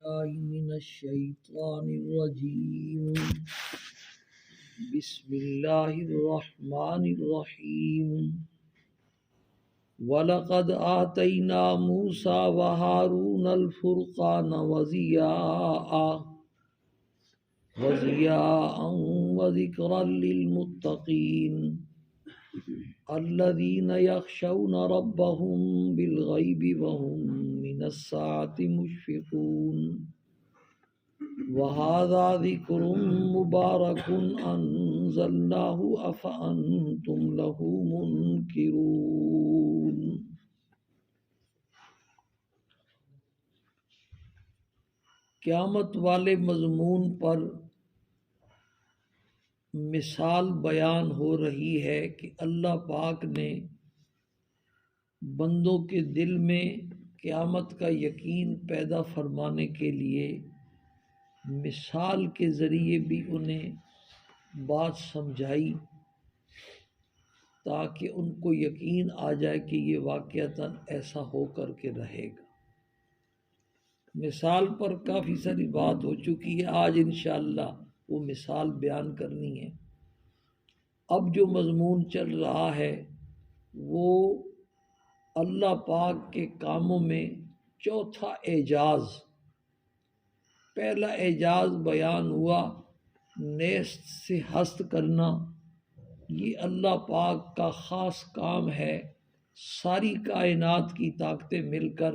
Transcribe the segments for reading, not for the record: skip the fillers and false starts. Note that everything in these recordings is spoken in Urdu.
بالله من الشيطان الرجيم. بسم الله الرحمن الرحيم. وَلَقَدْ آتَيْنَا مُوسَى وَهَارُونَ الْفُرْقَانَ وَضِيَاءً وَذِكْرًا لِلْمُتَّقِينَ الَّذِينَ يَخْشَوْنَ رَبَّهُم بِالْغَيْبِ وَهُم مِّنَ السَّاعَةِ مُشْفِقُونَ. وَهَذَا ذِكْرٌ مُبَارَكٌ أَنزَلْنَاهُ أَفَأَنتُمْ لَهُ مُنكِرُونَ. قیامت والے مضمون پر مثال بیان ہو رہی ہے کہ اللہ پاک نے بندوں کے دل میں قیامت کا یقین پیدا فرمانے کے لیے مثال کے ذریعے بھی انہیں بات سمجھائی تاکہ ان کو یقین آ جائے کہ یہ واقعتاً ایسا ہو کر کے رہے گا۔ مثال پر کافی ساری بات ہو چکی ہے، آج انشاءاللہ وہ مثال بیان کرنی ہے۔ اب جو مضمون چل رہا ہے وہ اللہ پاک کے کاموں میں چوتھا اعجاز۔ پہلا اعجاز بیان ہوا نیست سے ہست کرنا، یہ اللہ پاک کا خاص کام ہے۔ ساری کائنات کی طاقتیں مل کر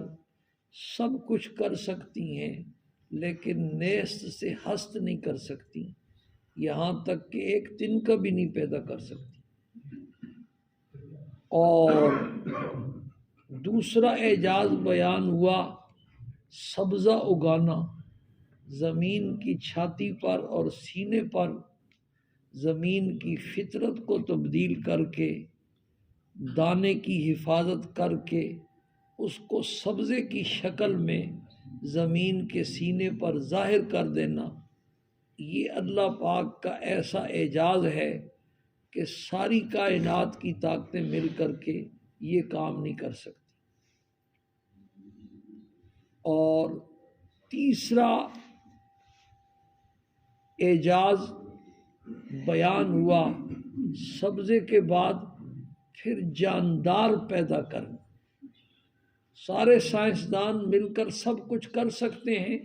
سب کچھ کر سکتی ہیں لیکن نیست سے ہست نہیں کر سکتی، یہاں تک کہ ایک تنکا بھی نہیں پیدا کر سکتی۔ اور دوسرا اعجاز بیان ہوا سبزہ اگانا، زمین کی چھاتی پر اور سینے پر زمین کی فطرت کو تبدیل کر کے دانے کی حفاظت کر کے اس کو سبزے کی شکل میں زمین کے سینے پر ظاہر کر دینا، یہ اللہ پاک کا ایسا اعجاز ہے کہ ساری کائنات کی طاقتیں مل کر کے یہ کام نہیں کر سکتی۔ اور تیسرا اعجاز بیان ہوا سبزے کے بعد پھر جاندار پیدا کرنا۔ سارے سائنسدان مل کر سب کچھ کر سکتے ہیں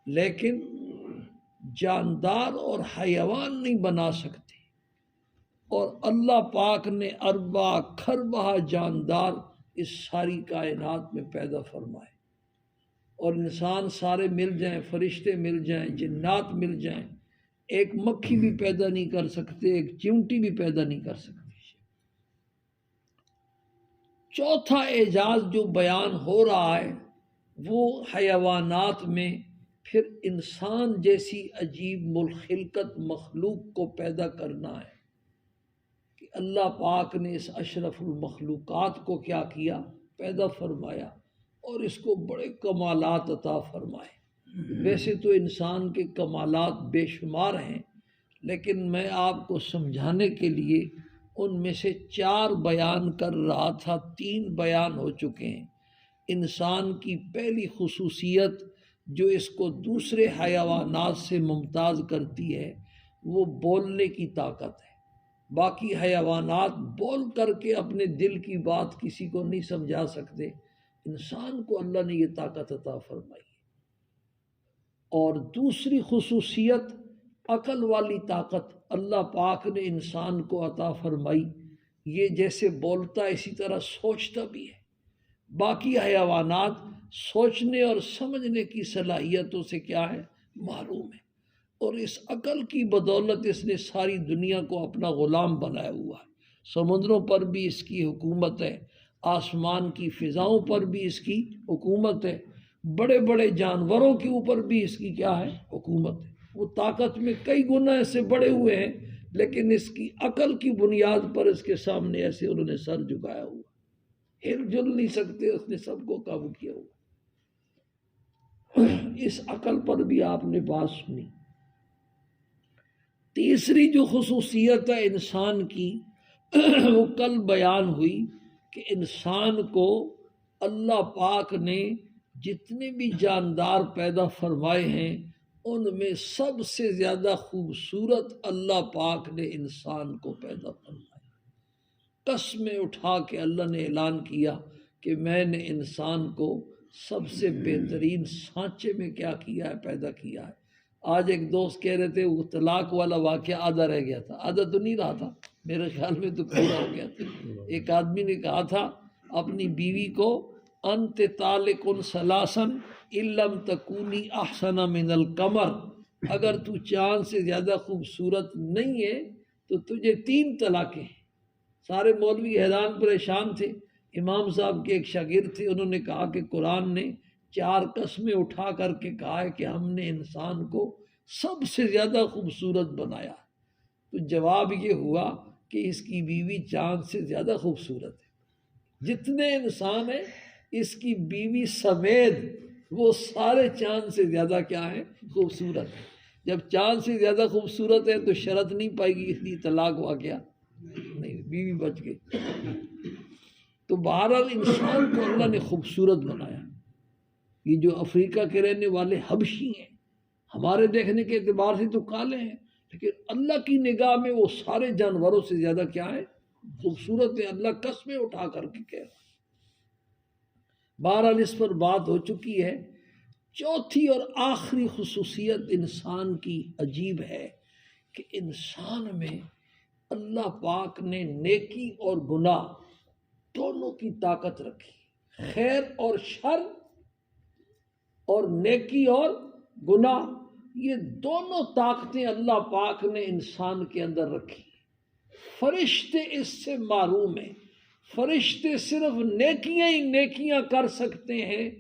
لیکن جاندار اور حیوان نہیں بنا سکتے، اور اللہ پاک نے اربع خربہ جاندار اس ساری کائنات میں پیدا فرمائے، اور انسان سارے مل جائیں، فرشتے مل جائیں، جنات مل جائیں، ایک مکھی بھی پیدا نہیں کر سکتے، ایک چیونٹی بھی پیدا نہیں کر سکتے۔ چوتھا اعجاز جو بیان ہو رہا ہے وہ حیوانات میں پھر انسان جیسی عجیب الخلقت مخلوق کو پیدا کرنا ہے کہ اللہ پاک نے اس اشرف المخلوقات کو کیا کیا، پیدا فرمایا، اور اس کو بڑے کمالات عطا فرمائے۔ ویسے تو انسان کے کمالات بے شمار ہیں لیکن میں آپ کو سمجھانے کے لیے ان میں سے 4 بیان کر رہا تھا، 3 بیان ہو چکے ہیں۔ انسان کی پہلی خصوصیت جو اس کو دوسرے حیوانات سے ممتاز کرتی ہے وہ بولنے کی طاقت ہے۔ باقی حیوانات بول کر کے اپنے دل کی بات کسی کو نہیں سمجھا سکتے، انسان کو اللہ نے یہ طاقت عطا فرمائی۔ اور دوسری خصوصیت عقل والی طاقت اللہ پاک نے انسان کو عطا فرمائی، یہ جیسے بولتا اسی طرح سوچتا بھی ہے۔ باقی حیوانات سوچنے اور سمجھنے کی صلاحیتوں سے کیا ہے، محروم ہے، اور اس عقل کی بدولت اس نے ساری دنیا کو اپنا غلام بنایا ہوا ہے۔ سمندروں پر بھی اس کی حکومت ہے، آسمان کی فضاؤں پر بھی اس کی حکومت ہے، بڑے بڑے جانوروں کے اوپر بھی اس کی کیا ہے، حکومت ہے۔ وہ طاقت میں کئی گنا اس سے بڑے ہوئے ہیں لیکن اس کی عقل کی بنیاد پر اس کے سامنے ایسے انہوں نے سر جھکایا ہوا، ہل جل نہیں سکتے، اس نے سب کو قابو کیا ہوا۔ اس عقل پر بھی آپ نے بات سنی۔ تیسری جو خصوصیت ہے انسان کی وہ کل بیان ہوئی کہ انسان کو اللہ پاک نے جتنے بھی جاندار پیدا فرمائے ہیں ان میں سب سے زیادہ خوبصورت اللہ پاک نے انسان کو پیدا فرمایا۔ قسمیں اٹھا کے اللہ نے اعلان کیا کہ میں نے انسان کو سب سے بہترین سانچے میں کیا کیا ہے، پیدا کیا ہے۔ آج ایک دوست کہہ رہے تھے وہ طلاق والا واقعہ آدھا رہ گیا تھا، آدھا تو نہیں رہا تھا، میرے خیال میں تو پورا ہو گیا تھا۔ ایک آدمی نے کہا تھا اپنی بیوی کو انت طالق ثلاثا ان لم تکونی احسن من القمر، اگر تو چاند سے زیادہ خوبصورت نہیں ہے تو تجھے 3 طلاقیں ہیں۔ سارے مولوی حیران پریشان تھے۔ امام صاحب کے ایک شاگرد تھے، انہوں نے کہا کہ قرآن نے 4 قسمیں اٹھا کر کے کہا ہے کہ ہم نے انسان کو سب سے زیادہ خوبصورت بنایا، تو جواب یہ ہوا کہ اس کی بیوی چاند سے زیادہ خوبصورت ہے۔ جتنے انسان ہیں اس کی بیوی سمیت وہ سارے چاند سے زیادہ کیا ہے، خوبصورت ہے۔ جب چاند سے زیادہ خوبصورت ہے تو شرط نہیں پائے گی، اس لیے طلاق ہوا کیا نہیں، بیوی بچ گئی۔ تو بہرحال انسان کو اللہ نے خوبصورت بنایا۔ یہ جو افریقہ کے رہنے والے حبشی ہیں، ہمارے دیکھنے کے اعتبار سے تو کالے ہیں، لیکن اللہ کی نگاہ میں وہ سارے جانوروں سے زیادہ کیا ہے، خوبصورت ہے۔ اللہ قسمیں اٹھا کر کے کہہ رہا۔ بہرحال اس پر بات ہو چکی ہے۔ چوتھی اور آخری خصوصیت انسان کی عجیب ہے کہ انسان میں اللہ پاک نے نیکی اور گناہ دونوں کی طاقت رکھی، خیر اور شر اور نیکی اور گناہ، یہ دونوں طاقتیں اللہ پاک نے انسان کے اندر رکھی۔ فرشتے اس سے معروم ہیں، فرشتے صرف نیکیاں ہی نیکیاں کر سکتے ہیں،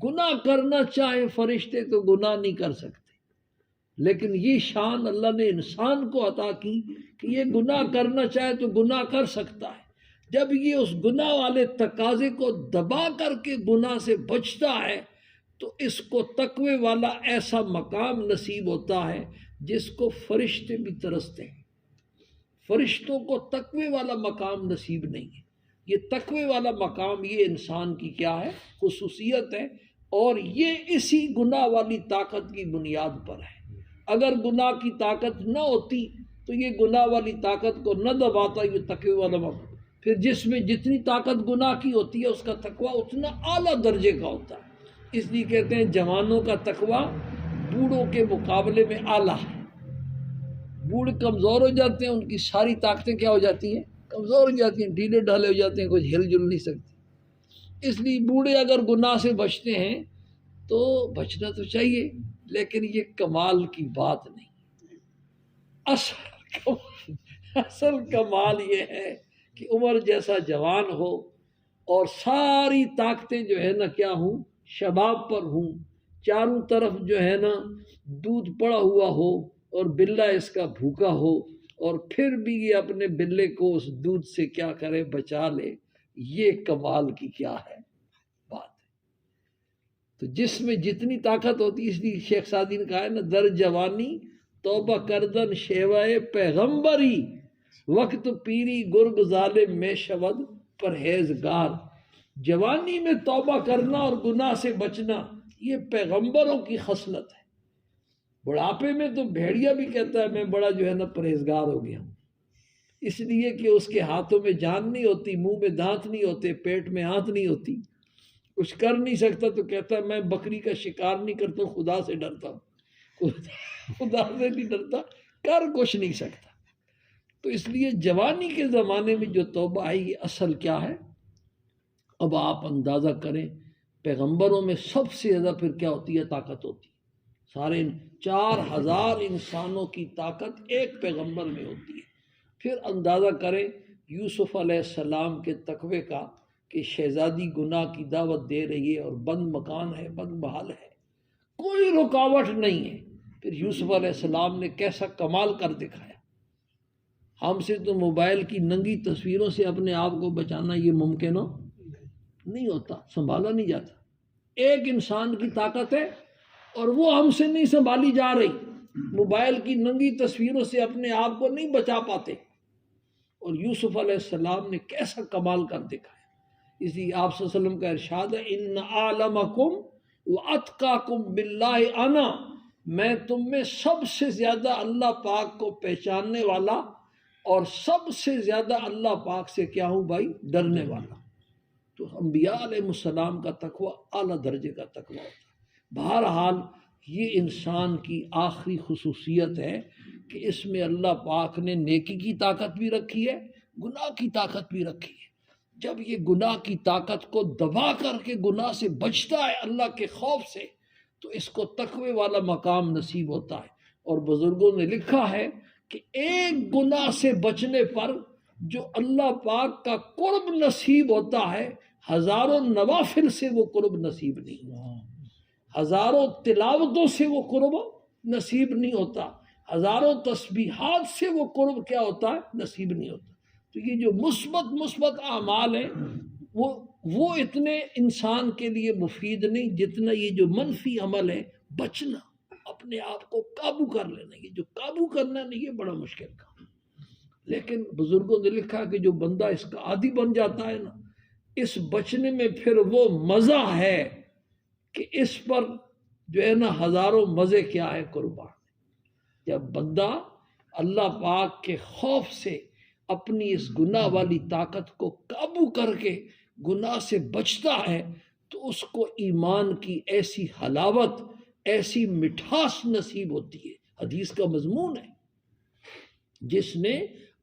گناہ کرنا چاہے فرشتے تو گناہ نہیں کر سکتے۔ لیکن یہ شان اللہ نے انسان کو عطا کی کہ یہ گناہ کرنا چاہے تو گناہ کر سکتا ہے۔ جب یہ اس گناہ والے تقاضے کو دبا کر کے گناہ سے بچتا ہے تو اس کو تقوی والا ایسا مقام نصیب ہوتا ہے جس کو فرشتے بھی ترستے ہیں۔ فرشتوں کو تقوی والا مقام نصیب نہیں ہے۔ یہ تقوی والا مقام یہ انسان کی کیا ہے، خصوصیت ہے، اور یہ اسی گناہ والی طاقت کی بنیاد پر ہے۔ اگر گناہ کی طاقت نہ ہوتی تو یہ گناہ والی طاقت کو نہ دباتا یہ تقوی والا مقام۔ پھر جس میں جتنی طاقت گناہ کی ہوتی ہے اس کا تقوی اتنا اعلیٰ درجے کا ہوتا ہے۔ اس لیے کہتے ہیں جوانوں کا تقوی بوڑھوں کے مقابلے میں اعلیٰ ہے۔ بوڑھے کمزور ہو جاتے ہیں، ان کی ساری طاقتیں کیا ہو جاتی ہیں، کمزور ہو جاتی ہیں، ڈھیلے ڈھالے ہو جاتے ہیں، کچھ ہل جل نہیں سکتے۔ اس لیے بوڑھے اگر گناہ سے بچتے ہیں تو بچنا تو چاہیے، لیکن یہ کمال کی بات نہیں۔ اصل کمال یہ ہے کہ عمر جیسا جوان ہو اور ساری طاقتیں جو ہے نا کیا ہوں، شباب پر ہوں، چاروں طرف جو ہے نا دودھ پڑا ہوا ہو اور بلہ اس کا بھوکا ہو، اور پھر بھی یہ اپنے بلے کو اس دودھ سے کیا کرے، بچا لے۔ یہ کمال کی کیا ہے بات ہے۔ تو جس میں جتنی طاقت ہوتی، اس لیے شیخ سعدی نے کہا ہے نا، در جوانی توبہ کردن شیوائے پیغمبری، وقت پیری گرگ ظالم میں شود پرہیزگار۔ جوانی میں توبہ کرنا اور گناہ سے بچنا یہ پیغمبروں کی خصلت ہے۔ بڑھاپے میں تو بھیڑیا بھی کہتا ہے میں بڑا جو ہے نا پرہیزگار ہو گیا ہوں، اس لیے کہ اس کے ہاتھوں میں جان نہیں ہوتی، منہ میں دانت نہیں ہوتے، پیٹ میں آنت نہیں ہوتی، کچھ کر نہیں سکتا، تو کہتا ہے میں بکری کا شکار نہیں کرتا ہوں، خدا سے ڈرتا ہوں، خدا سے نہیں ڈرتا، کر کچھ نہیں سکتا۔ تو اس لیے جوانی کے زمانے میں جو توبہ آئی یہ اصل کیا ہے۔ اب آپ اندازہ کریں پیغمبروں میں سب سے زیادہ پھر کیا ہوتی ہے، طاقت ہوتی ہے۔ سارے 4000 انسانوں کی طاقت ایک پیغمبر میں ہوتی ہے۔ پھر اندازہ کریں یوسف علیہ السلام کے تقوی کا کہ شہزادی گناہ کی دعوت دے رہی ہے اور بند مکان ہے، بند محل ہے، کوئی رکاوٹ نہیں ہے، پھر یوسف علیہ السلام نے کیسا کمال کر دکھایا۔ ہم سے تو موبائل کی ننگی تصویروں سے اپنے آپ کو بچانا یہ ممکن نہیں ہوتا، سنبھالا نہیں جاتا۔ ایک انسان کی طاقت ہے اور وہ ہم سے نہیں سنبھالی جا رہی، موبائل کی ننگی تصویروں سے اپنے آپ کو نہیں بچا پاتے، اور یوسف علیہ السلام نے کیسا کمال کر دکھایا۔ اس لیے آپ صلی اللہ علیہ وسلم کا ارشاد ہے ان اعلمکم وَأَتْقَاكُمْ بِاللَّهِ أَنَا، میں تم میں سب سے زیادہ اللہ پاک کو پہچاننے والا اور سب سے زیادہ اللہ پاک سے کیا ہوں بھائی، ڈرنے والا۔ تو انبیاء علیہ السلام کا تقوی اعلیٰ درجے کا تقوی ہوتا ہے۔ بہرحال یہ انسان کی آخری خصوصیت ہے کہ اس میں اللہ پاک نے نیکی کی طاقت بھی رکھی ہے، گناہ کی طاقت بھی رکھی ہے۔ جب یہ گناہ کی طاقت کو دبا کر کے گناہ سے بچتا ہے اللہ کے خوف سے، تو اس کو تقوی والا مقام نصیب ہوتا ہے۔ اور بزرگوں نے لکھا ہے کہ ایک گناہ سے بچنے پر جو اللہ پاک کا قرب نصیب ہوتا ہے، ہزاروں نوافل سے وہ قرب نصیب نہیں ہوتا، ہزاروں تلاوتوں سے وہ قرب نصیب نہیں ہوتا، ہزاروں تسبیحات سے وہ قرب کیا ہوتا ہے، نصیب نہیں ہوتا۔ تو یہ جو مثبت اعمال ہیں وہ اتنے انسان کے لیے مفید نہیں جتنا یہ جو منفی عمل ہے، بچنا، اپنے آپ کو قابو کر لینا۔ یہ جو قابو کرنا نہیں، یہ بڑا مشکل کام ہے۔ لیکن بزرگوں نے لکھا کہ جو بندہ اس کا عادی بن جاتا ہے نا، اس بچنے میں پھر وہ مزہ ہے کہ اس پر جو ہے نا ہزاروں مزے کیا ہے قربان۔ جب بندہ اللہ پاک کے خوف سے اپنی اس گناہ والی طاقت کو قابو کر کے گناہ سے بچتا ہے، تو اس کو ایمان کی ایسی حلاوت، ایسی مٹھاس نصیب ہوتی ہے۔ حدیث کا مضمون ہے، جس نے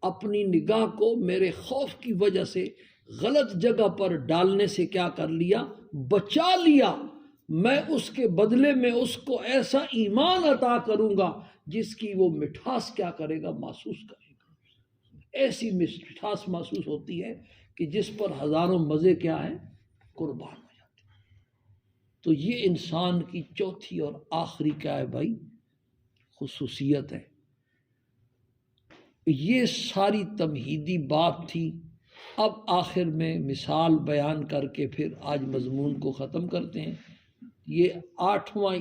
اپنی نگاہ کو میرے خوف کی وجہ سے غلط جگہ پر ڈالنے سے کیا کر لیا، بچا لیا، میں اس کے بدلے میں اس کو ایسا ایمان عطا کروں گا جس کی وہ مٹھاس کیا کرے گا، محسوس کرے گا۔ ایسی مٹھاس محسوس ہوتی ہے کہ جس پر ہزاروں مزے کیا ہیں، قربان ہو جاتے ہیں۔ تو یہ انسان کی چوتھی اور آخری کیا ہے بھائی، خصوصیت ہے۔ یہ ساری تمہیدی بات تھی۔ اب آخر میں مثال بیان کر کے پھر آج مضمون کو ختم کرتے ہیں۔ یہ 8واں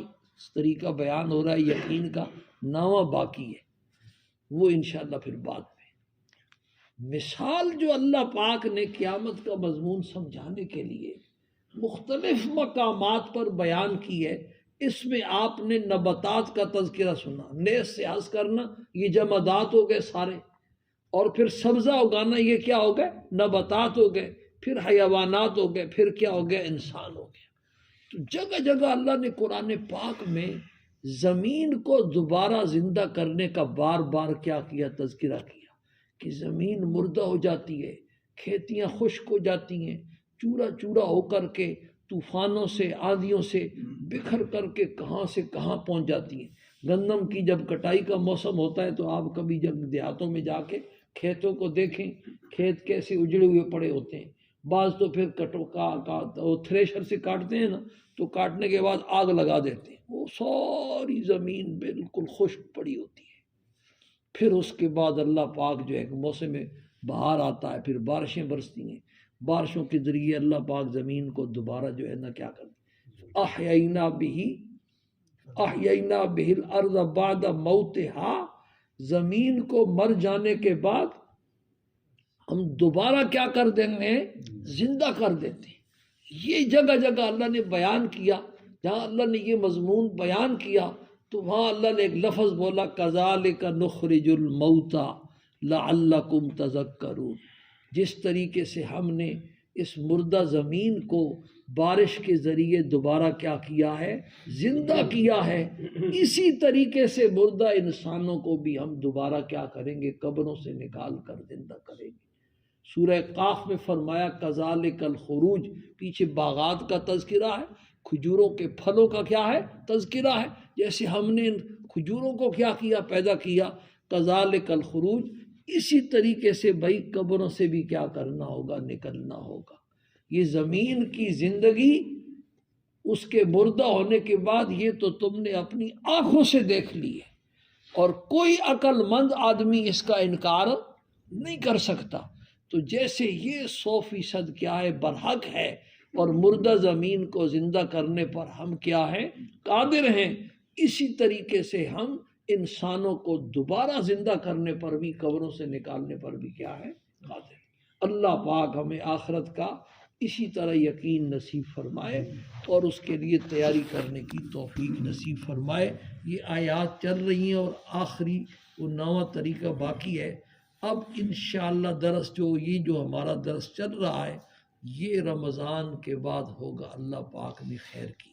طریقہ بیان ہو رہا ہے یقین کا، 9واں باقی ہے، وہ انشاءاللہ پھر بعد میں۔ مثال جو اللہ پاک نے قیامت کا مضمون سمجھانے کے لیے مختلف مقامات پر بیان کی ہے، اس میں آپ نے نباتات کا تذکرہ سنا، نیز سے حذف کرنا، یہ جمادات ہو گئے سارے، اور پھر سبزہ اگانا، یہ کیا ہو گئے، نباتات ہو گئے، پھر حیوانات ہو گئے، پھر کیا ہو گیا، انسان ہو گیا۔ تو جگہ جگہ اللہ نے قرآن پاک میں زمین کو دوبارہ زندہ کرنے کا بار بار کیا کیا، تذکرہ کیا کہ زمین مردہ ہو جاتی ہے، کھیتیاں خشک ہو جاتی ہیں، چورا چورا ہو کر کے طوفانوں سے، آندھیوں سے بکھر کر کے کہاں سے کہاں پہنچ جاتی ہیں۔ گندم کی جب کٹائی کا موسم ہوتا ہے تو آپ کبھی جب دیہاتوں میں جا کے کھیتوں کو دیکھیں، کھیت کیسے اجڑے ہوئے پڑے ہوتے ہیں۔ بعض تو پھر تھریشر سے کاٹتے ہیں نا، تو کاٹنے کے بعد آگ لگا دیتے ہیں، وہ ساری زمین بالکل خشک پڑی ہوتی ہے۔ پھر اس کے بعد اللہ پاک جو ہے ایک موسم بہار آتا ہے، پھر بارشیں برستی ہیں، بارشوں کے ذریعے اللہ پاک زمین کو دوبارہ جو ہے نا کیا کرتے ہیں، احیینا بہ الارض بعد موتہا، زمین کو مر جانے کے بعد ہم دوبارہ کیا کر دیں گے، زندہ کر دیتے ہیں۔ یہ جگہ جگہ اللہ نے بیان کیا، جہاں اللہ نے یہ مضمون بیان کیا تو وہاں اللہ نے ایک لفظ بولا، کذالک نخرج الموتى لعلکم تذکرون، جس طریقے سے ہم نے اس مردہ زمین کو بارش کے ذریعے دوبارہ کیا کیا ہے، زندہ کیا ہے، اسی طریقے سے مردہ انسانوں کو بھی ہم دوبارہ کیا کریں گے، قبروں سے نکال کر زندہ کریں گے۔ سورہ قاف میں فرمایا کذالک الخروج، پیچھے باغات کا تذکرہ ہے، کھجوروں کے پھلوں کا کیا ہے، تذکرہ ہے، جیسے ہم نے ان کھجوروں کو کیا کیا، پیدا کیا، کذالک الخروج، اسی طریقے سے بھائی قبروں سے بھی کیا کرنا ہوگا، نکلنا ہوگا۔ یہ زمین کی زندگی اس کے مردہ ہونے کے بعد یہ تو تم نے اپنی آنکھوں سے دیکھ لی ہے، اور کوئی عقل مند آدمی اس کا انکار نہیں کر سکتا۔ تو جیسے یہ 100% کیا ہے، برحق ہے، اور مردہ زمین کو زندہ کرنے پر ہم کیا ہیں، قادر ہیں، اسی طریقے سے ہم انسانوں کو دوبارہ زندہ کرنے پر بھی، قبروں سے نکالنے پر بھی کیا ہے، قادر۔ اللہ پاک ہمیں آخرت کا اسی طرح یقین نصیب فرمائے اور اس کے لیے تیاری کرنے کی توفیق نصیب فرمائے۔ یہ آیات چل رہی ہیں اور آخری وہ 9واں طریقہ باقی ہے۔ اب انشاءاللہ درس جو ہمارا درس چل رہا ہے یہ رمضان کے بعد ہوگا، اللہ پاک نے خیر کی۔